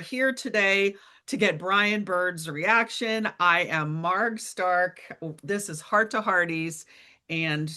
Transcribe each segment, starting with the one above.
here today to get Brian Bird's reaction. I am Marg Stark. This is Heart to Hearties. And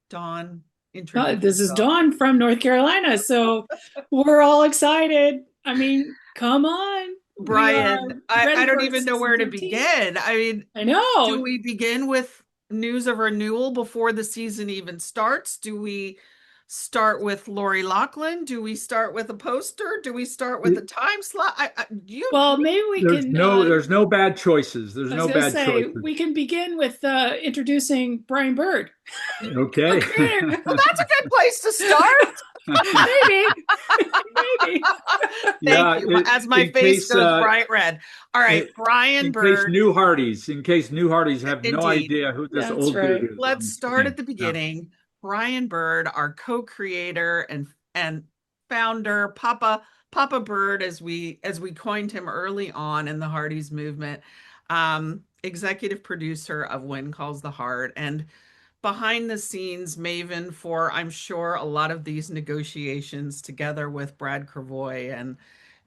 Dawn, introduce This is yourself. Dawn from North Carolina. So we're all excited. I mean, come on. We are Brian, I ready don't for even know season where to 13. begin. I mean, I do know. we begin with news of renewal before the season even starts? Do we start with Lori Loughlin? Do we start with a poster? Do we start with a It- time slot? Well, maybe we there's can, no there's no bad choices. There's I was no going to bad say, choices. we can begin with introducing Brian Bird. Okay. Okay. Well, that's a good place to start. Maybe. Maybe. Thank Yeah, you. As my in face case goes bright red. All right, Brian Bird. in case new Hardies have no Indeed. idea who this That's old dude right. is on Let's the start at screen. the Yeah. beginning. Brian Bird, our co-creator and founder, Papa Bird, as we coined him early on in the Hardee's movement, executive producer of When Calls the Heart, and behind the scenes maven for, I'm sure, a lot of these negotiations together with Brad Cravoy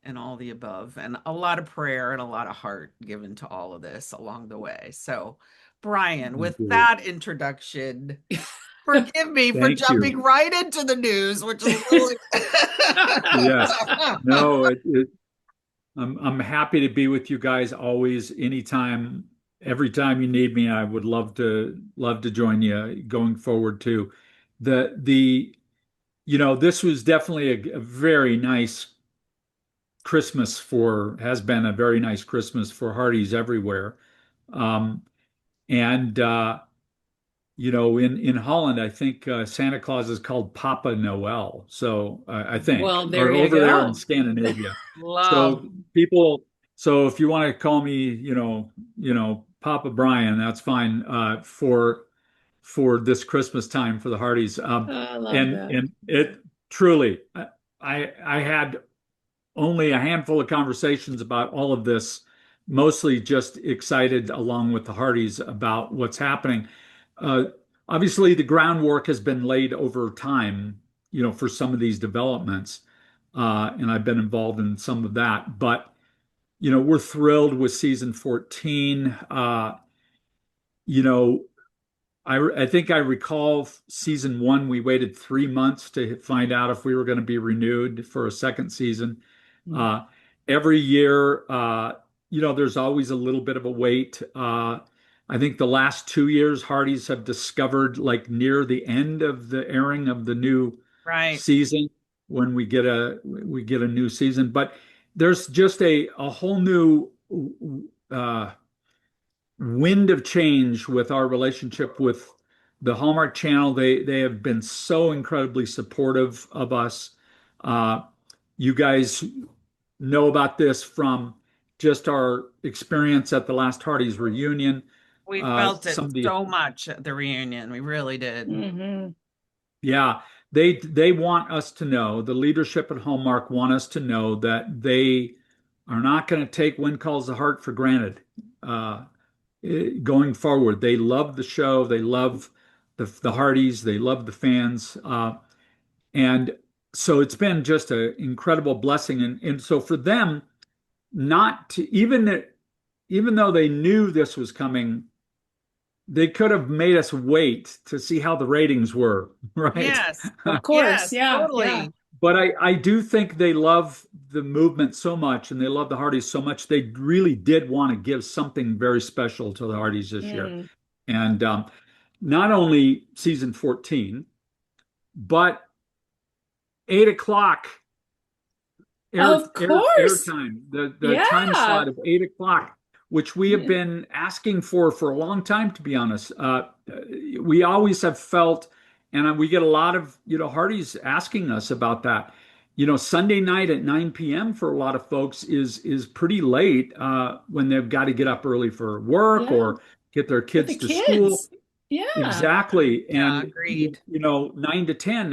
and all the above, and a lot of prayer and a lot of heart given to all of this along the way. So, Brian, with Indeed. that introduction, forgive me for Thank you. jumping right into the news, which is a little. Yes. No, I'm happy to be with you guys always, anytime, every time you need me. I would love to join you going forward too. The this was definitely a very nice Christmas for has been a very nice Christmas for Hardee's everywhere. Um, and in Holland, I think Santa Claus is called Papa Noel. So I think, Well, there or you over there in go. Scandinavia. Love. So people, so if you want to call me, Papa Brian, that's fine for this Christmas time for the Hardee's. I love And that. and it truly, I had only a handful of conversations about all of this, mostly just excited along with the Hardys about what's happening. Uh, Obviously, the groundwork has been laid over time, for some of these developments, and I've been involved in some of that. But we're thrilled with season 14. You know, I think I recall season one, we waited 3 months to find out if we were going to be renewed for a second season. Mm. Uh, every year, there's always a little bit of a wait. I think the last 2 years, Hardee's have discovered, like near the end of the airing of the new Right. season, when we get a new season. But there's just a whole new uh, wind of change with our relationship with the Hallmark Channel. They have been so incredibly supportive of us. Uh, you guys know about this from just our experience at the last Hardee's reunion. We felt it Some of the so much at the reunion. We really did. Hmm. Yeah, they want us to know, the leadership at Hallmark want us to know that they are not going to take When Calls the Heart for granted. Uh, Going forward. They love the show. They love the Hardys. They love the fans. And so it's been just an incredible blessing. And so for them, not to even though they knew this was coming, they could have made us wait to see how the ratings were, right? Yes. Of course. Yes, Yeah. Yeah. totally. But I do think they love the movement so much and they love the Hardys so much. They really did want to give something very special to the Hardys this year. Mm. And not only season 14, but 8 o'clock Of course. airtime, the time Yeah. slot of 8 o'clock, which we have been asking for a long time, to be honest. We always have felt, and we get a lot of Hardys asking us about that. Sunday night at 9 p.m. for a lot of folks is pretty late when they've got to get up early for work Yeah. or get their For kids the to school. kids. Yeah. Exactly. Yeah, And agreed. 9 to 10,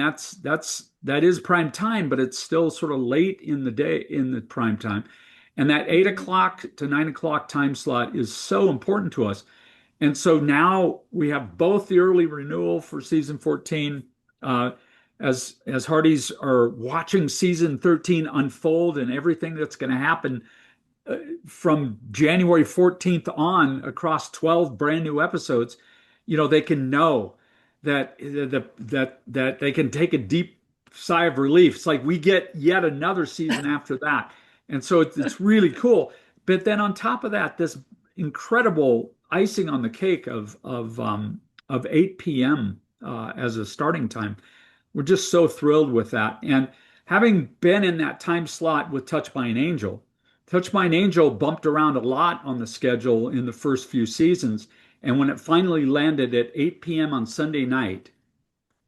that is prime time, but it's still sort of late in the day in the prime time. And that 8 o'clock to 9 o'clock time slot is so important to us. And so now we have both the early renewal for season 14. as Hardys are watching season 13 unfold and everything that's going to happen from January 14th on across 12 brand new episodes, they can know that they can take a deep sigh of relief. It's like we get yet another season after that. And so it's really cool. But then on top of that, this incredible icing on the cake of 8 p.m. As a starting time. We're just so thrilled with that. And having been in that time slot with Touch by an Angel bumped around a lot on the schedule in the first few seasons. And when it finally landed at 8 p.m. on Sunday night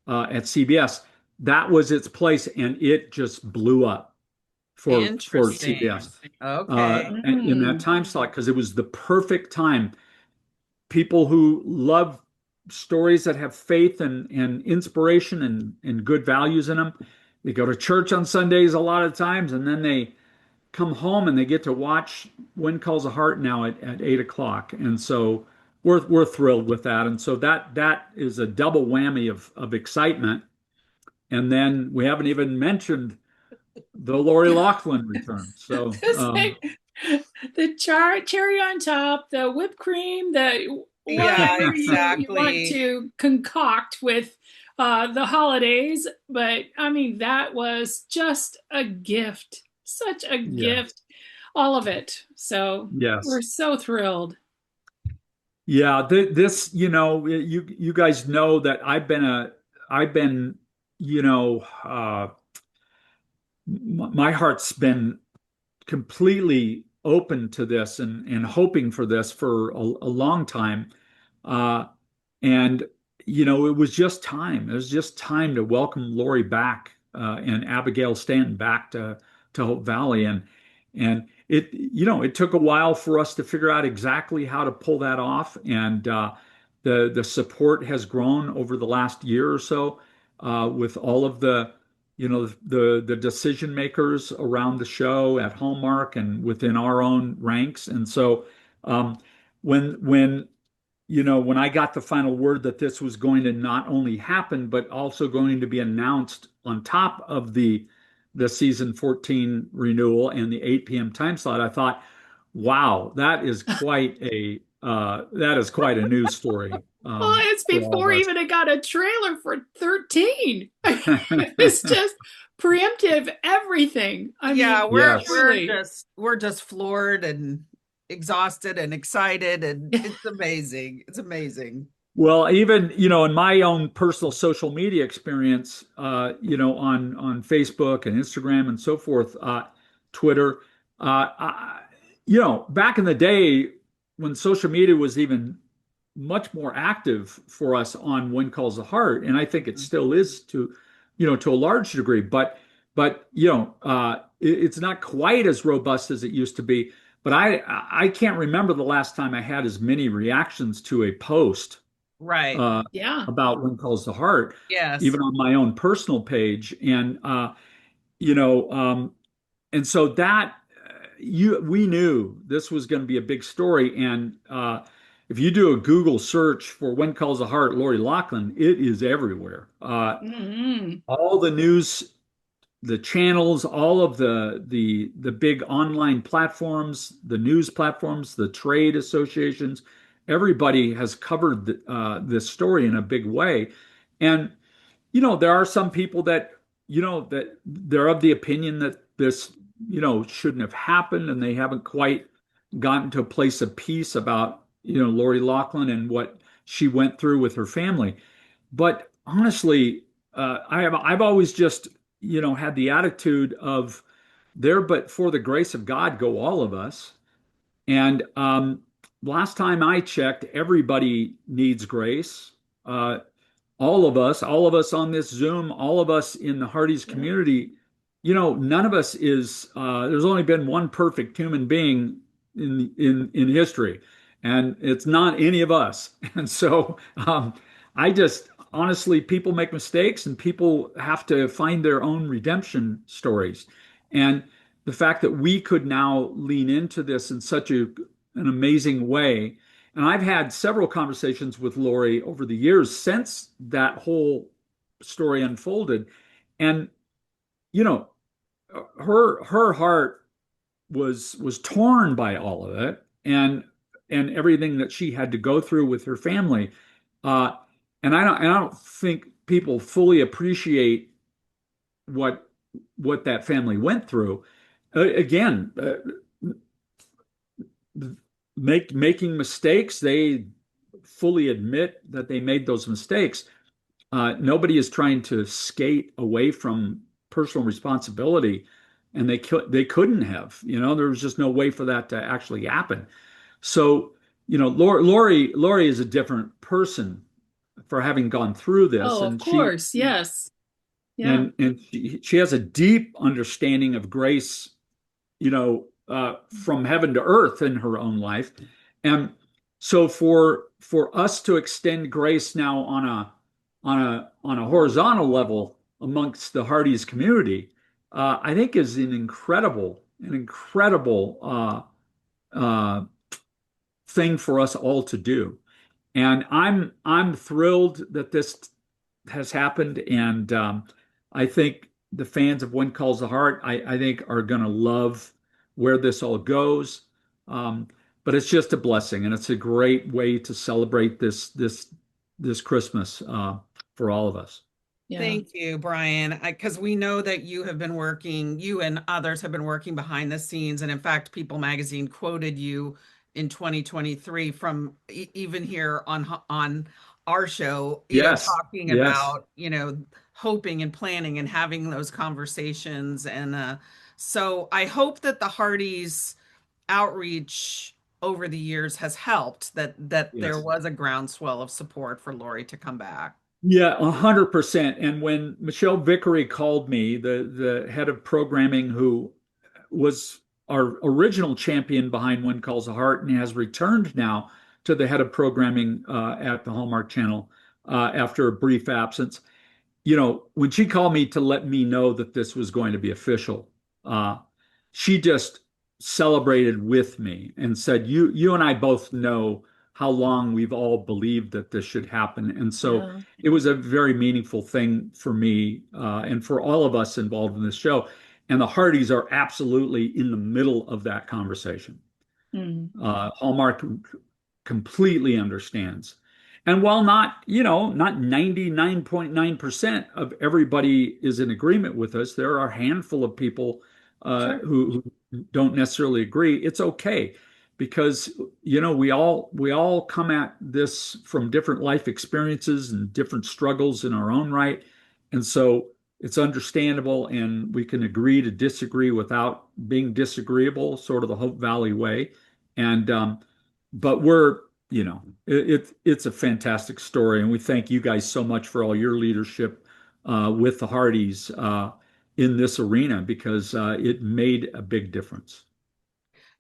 at CBS, that was its place, and it just blew up for Interesting. CBS Okay. in that time slot because it was the perfect time. People who love stories that have faith and inspiration and good values in them, they go to church on Sundays a lot of times, and then they come home and they get to watch Wind Calls a Heart now at 8 o'clock. And so we're thrilled with that. And so that is a double whammy of excitement. And then we haven't even mentioned the Lori Loughlin return. So the cherry on top, the whipped cream, the Yeah, whatever you want exactly. to concoct with the holidays. But I mean, that was just a gift, such a yeah, gift, all of it. So we're yes. so thrilled. Yeah, this, you guys know that I've been, you know, my heart's been completely open to this and hoping for this for a long time. Uh, and, it was just time. It was just time to welcome Lori back and Abigail Stanton back to Hope Valley. And it took a while for us to figure out exactly how to pull that off. And the support has grown over the last year or so with all of the decision makers around the show at Hallmark and within our own ranks. And so um, when I got the final word that this was going to not only happen but also going to be announced on top of the season 14 renewal and the 8 p.m. time slot, I thought, wow, that is quite a news story Well, it's for all before of even it got a trailer for 13. It's us. just preemptive everything. I Yeah, mean, Yes. truly. we're just floored and exhausted and excited, and it's amazing. It's amazing. Well, even, in my own personal social media experience, on Facebook and Instagram and so forth, Twitter, back in the day when social media was even much more active for us on One Calls the Heart, and I think it still is to a large degree, but it's not quite as robust as it used to be. But I can't remember the last time I had as many reactions to a post Right. uh, Yeah. about When Calls the Heart, Yes. even on my own personal page. And you know, and so that we knew this was going to be a big story. And if you do a Google search for When Calls the Heart, Lori Loughlin, it is everywhere. Mm-hmm. All the news, the channels, all of the big online platforms, the news platforms, the trade associations, everybody has covered this story in a big way. And there are some people that they're of the opinion that this shouldn't have happened, and they haven't quite gotten to a place of peace about Lori Loughlin and what she went through with her family. But honestly, I've always just had the attitude of there, but for the grace of God, go all of us. And last time I checked, everybody needs grace. Uh, all of us on this Zoom, all of us in the Hardee's community, none of us is. There's only been one perfect human being in history, and it's not any of us. And so, I just honestly, people make mistakes, and people have to find their own redemption stories. And the fact that we could now lean into this in such an amazing way, and I've had several conversations with Lori over the years since that whole story unfolded. And, you know, her heart was torn by all of it, and everything that she had to go through with her family. Uh, and I don't think people fully appreciate what that family went through. Again, making mistakes, they fully admit that they made those mistakes. Nobody is trying to skate away from personal responsibility, and they couldn't have. There was just no way for that to actually happen. So, Lori is a different person for having gone through this, Oh, of and she course. Yes. Yeah. and she has a deep understanding of grace, from heaven to earth in her own life. And so for us to extend grace now on a horizontal level amongst the Hardee's community, I think is an incredible thing for us all to do. And I'm thrilled that this has happened, and I think the fans of When Calls the Heart, I think, are going to love where this all goes. Um, but it's just a blessing, and it's a great way to celebrate this Christmas for all of us. Yeah. Thank you, Brian. Because we know that you and others have been working behind the scenes. And in fact, People Magazine quoted you in 2023 from even here on our show, Yes, talking yes, about, hoping and planning and having those conversations. And so I hope that the Hardys outreach over the years has helped, that there yes. was a groundswell of support for Lori to come back. Yeah, 100%. And when Michelle Vickery called me, the head of programming, who was our original champion behind When Calls the Heart and has returned now to the head of programming at the Hallmark Channel after a brief absence, when she called me to let me know that this was going to be official, uh, she just celebrated with me and said, "You and I both know how long we've all believed that this should happen." And so Yeah. it was a very meaningful thing for me and for all of us involved in this show. And the Hardys are absolutely in the middle of that conversation. Mm. Hallmark completely understands. And while not 99.9% of everybody is in agreement with us, there are a handful of people Sure. who don't necessarily agree. It's okay because we all come at this from different life experiences and different struggles in our own right. And so it's understandable, and we can agree to disagree without being disagreeable, sort of the Hope Valley way. And but it's a fantastic story, and we thank you guys so much for all your leadership with the Hardys in this arena, because it made a big difference.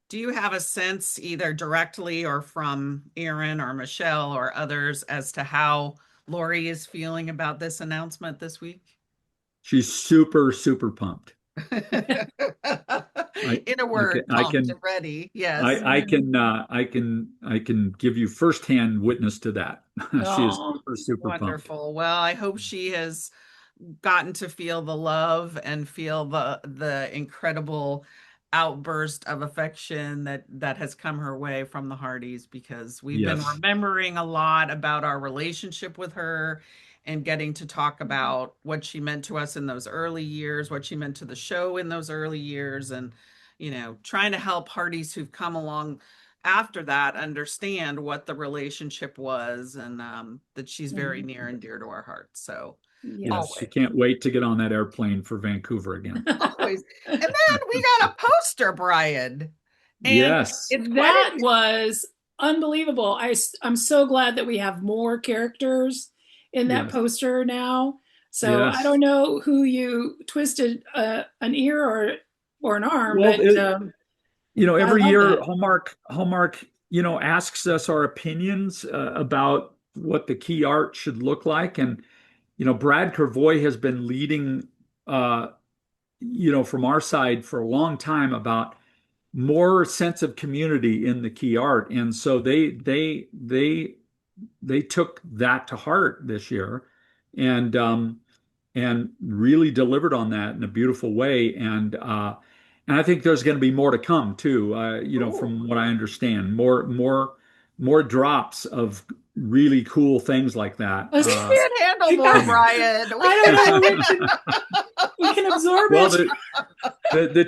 Do you have a sense, either directly or from Aaron or Michelle or others, as to how Lori is feeling about this announcement this week? She's super, super pumped. I, In a I can, word, I pumped can, and ready. Yes. I can give you firsthand witness to that. She is Oh, super, super pumped. Wonderful. Well, I hope she has gotten to feel the love and feel the incredible outburst of affection that has come her way from the Hardys, because we've been Yes, remembering a lot about our relationship with her and getting to talk about what she meant to us in those early years, what she meant to the show in those early years, and trying to help Hardys who've come along after that understand what the relationship was, and that she's very mhm. near and dear to our hearts. So yes. Yes. She always. can't wait to get on that airplane for Vancouver again. Always. And then we got a poster, Brian. And Yes, it's quite That was unbelievable. I'm so glad that we have more characters in that yes, poster now. So I yes. don't know who you twisted an ear or an arm, Well, but I every love year that. Hallmark, asks us our opinions about what the key art should look like. And, Brad Kervoy has been leading, from our side for a long time about more sense of community in the key art. And so they took that to heart this year. And and really delivered on that in a beautiful way. And I think there's going to be more to come too. Ooh. From what I understand, more drops of really cool things like that. Let's- We can't handle more, Coming. Brian. We I don't know. can't. We can absorb Well, it. the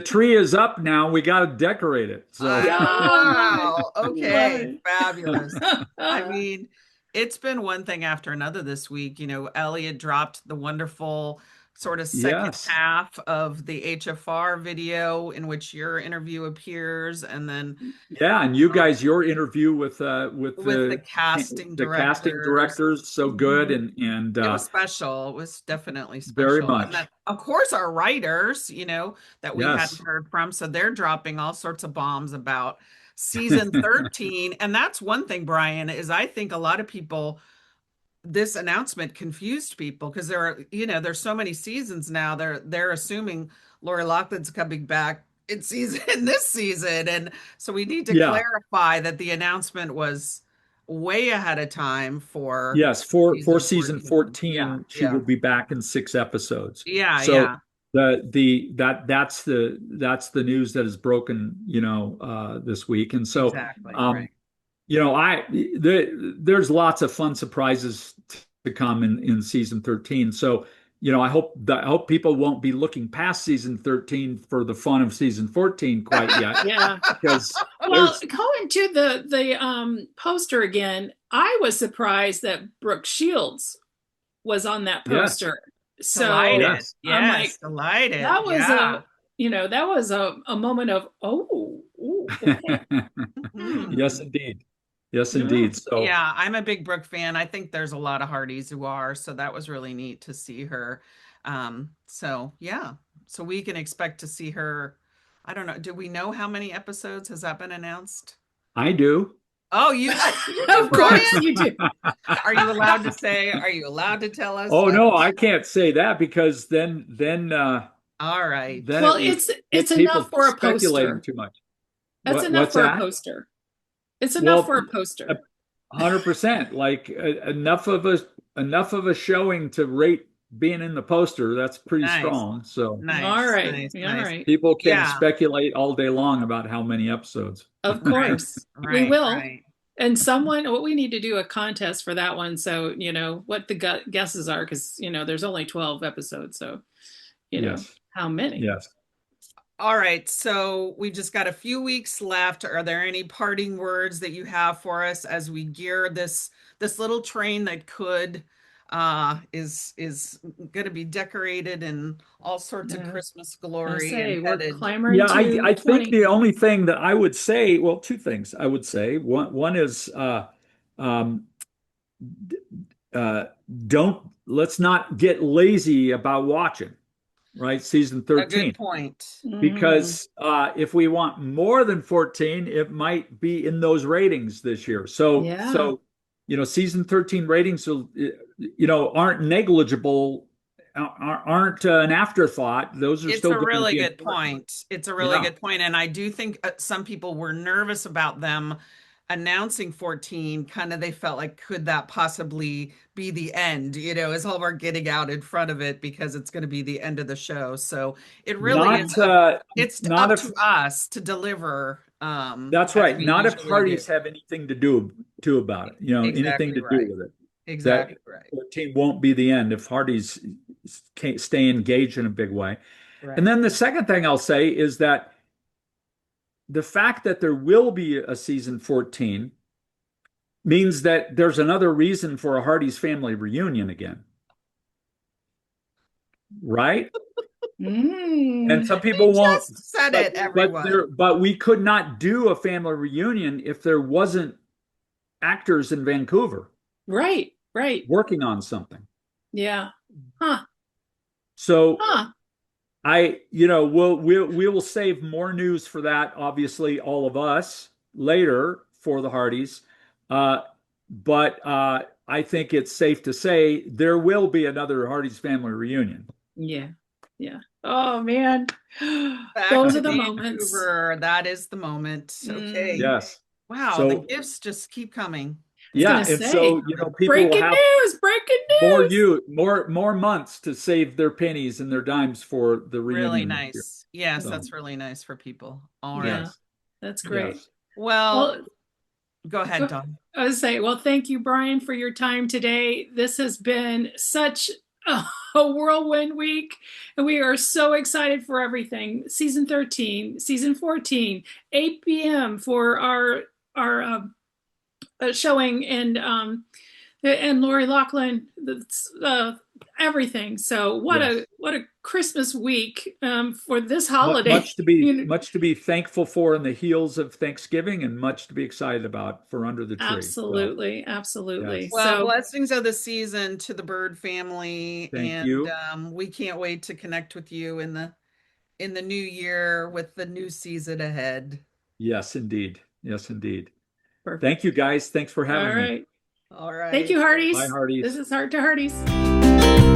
tree is up now. We got to decorate it. So Yeah, I Wow. love Okay. it. Fabulous. I Love it. mean, it's been one thing after another this week. Elliot dropped the wonderful sort of second yes, half of the HFR video in which your interview appears, and then yeah, and you um, guys, your interview with with the casting the casting directors. directors, so good, Mhm. and It was special. It was definitely very special. And then, much. of course, our writers, that we hadn't Yes. heard from. So they're dropping all sorts of bombs about season 13. And that's one thing, Brian, is I think a lot of people, this announcement confused people because there's so many seasons now. They're assuming Lori Loughlin's coming back in this season. And so we need to Yeah. clarify that the announcement was way ahead of time for Yes, for season season 14. Yeah, 14, she yeah. will be back in 6 episodes. Yeah, So yeah, that's the news that is broken, this week. And so exactly. um, Right. there's lots of fun surprises to come in season 13. So, I hope people won't be looking past season 13 for the fun of season 14 quite yet, Yeah. because Well, there's going to the poster again, I was surprised that Brooke Shields was on that yes, poster. So Delighted. yes, I'm like, Yes, delighted. that was Yeah. a moment of, oh, ooh, okay. yes, Mhm. indeed. Yes, Yeah. indeed. So Yeah, I'm a big Brooke fan. I think there's a lot of Hardys who are, so that was really neat to see her. So yeah, so we can expect to see her. I don't know. Do we know how many episodes? Has that been announced? I do. Oh, you do, Of course Brian? you do. Are you allowed to say? Are you allowed to tell us? Oh Yes. no, I can't say that because All right. then Well, it would it's get people enough for a speculating poster. too much. That's enough What's for a that? poster. It's enough Well, for a poster. 100%. Like enough of a showing to rate being in the poster. That's pretty Nice. strong. So All Nice. right. Nice. All Nice. right. people can Yeah. speculate all day long about how many episodes. Of Right. course. We Right. will. Right. And what we need to do a contest for that one. So, what the guesses are, because, there's only 12 episodes. So, Yes. how many? Yes. All right. So we just got a few weeks left. Are there any parting words that you have for us as we gear this little train that could is going to be decorated in all sorts of Yeah. Christmas I glory and say we're headed? clamoring Yeah, I, to I think 20. the only thing that I would say, well, two things I would say. One is um, uh, don't let's not get lazy about watching, right? Season A good 13. point. Mhm. Because if we want more than 14, it might be in those ratings this year. So, Yeah. season 13 ratings, aren't negligible, aren't an afterthought. Those are It's still a going to really be good important. point. It's a really Yeah. good point. And I do think some people were nervous about them announcing 14. Kind of they felt like, could that possibly be the end, as Hallmark getting out in front of it because it's going to be the end of the show. So it really is Not uh, it's not up if to us to deliver That's as right. we Not if usually do. parties have anything to about it. Anything Exactly to do right. with it. That Exactly right. 14 won't be the end if Hardy's can't stay engaged in a big way. And Right. then the second thing I'll say is that the fact that there will be a season 14 means that there's another reason for a Hardy's family reunion again, right? And Mm. some We people won't, just said but it, but everyone. there but we could not do a family reunion if there wasn't actors in Vancouver Right. Right. working on something. Yeah. Huh. So Huh. we will save more news for that. Obviously, all of us later for the Hardys, but I think it's safe to say there will be another Hardys family reunion. Yeah. Yeah. Oh man. Back Those to are the moments. Vancouver. That is the moment. Okay. Mm. Yes. Wow, the So gifts just keep coming. I was yeah, gonna and say, so people will breaking have news, breaking more months to save their pennies and their dimes for the Really reunion this year. nice. Yes, So, that's really nice for people. All right. Yeah, yes, that's great. yes. Well, Well, go ahead, go, Dawn. I was say, well, thank you, Brian, for your time today. This has been such a whirlwind week, and we are so excited for everything. Season 13, season 14, 8 p.m. for our showing, and Lori Loughlin, everything. So Yes. what a Christmas week for this holiday. Much to be thankful for in the heels of Thanksgiving, and much to be excited about for under the tree. So, Absolutely, absolutely. yes. Well, So blessings of the season to the Bird family, Thank and you. we can't wait to connect with you in the new year with the new season ahead. Yes, indeed. Yes, indeed. Thank perfect. you, guys. Thanks for All having me. right. All Thank right. you, Bye, Hearties. This Hardee's. is Heart to Hearties.